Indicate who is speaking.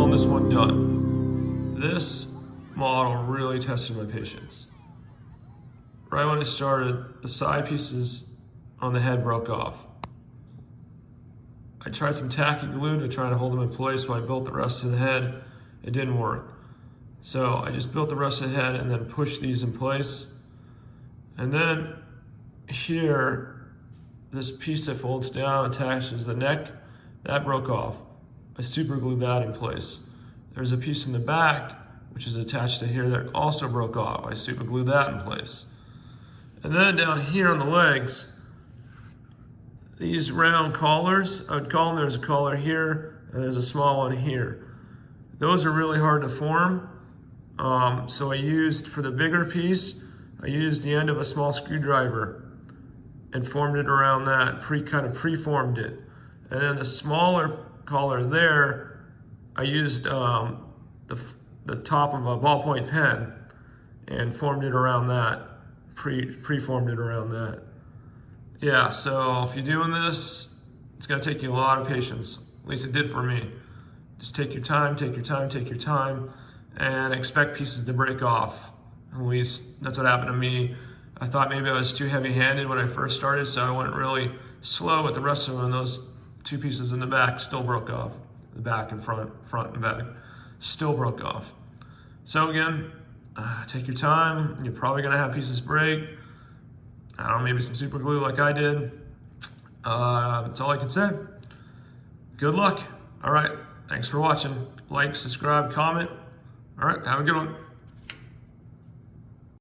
Speaker 1: holding this one done. This model really tested my patience. Right when I started, the side pieces on the head broke off. I tried some tacky glue to try to hold them in place while I built the rest of the head. It didn't work. So I just built the rest of the head and then pushed these in place. And then here, this piece that folds down attaches the neck, that broke off. I super glued that in place. There's a piece in the back, which is attached to here, that also broke off. I super glued that in place. And then down here on the legs, these round collars, I would call them, there's a collar here, and there's a small one here. Those are really hard to form. So I used, for the bigger piece, I used the end of a small screwdriver and formed it around that, kind of pre-formed it. And then the smaller collar there, I used the top of a ballpoint pen and formed it around that, pre-formed it around that. Yeah, so if you're doing this, it's gonna take you a lot of patience. At least it did for me. Just take your time, take your time, take your time, and expect pieces to break off. At least that's what happened to me. I thought maybe I was too heavy-handed when I first started, so I went really slow with the rest of them, and those two pieces in the back still broke off. The back and front and back, still broke off. So again, take your time. You're probably gonna have pieces break. I don't know, maybe some super glue like I did. That's all I can say. Good luck. All right, thanks for watching. Like, subscribe, comment. All right, have a good one.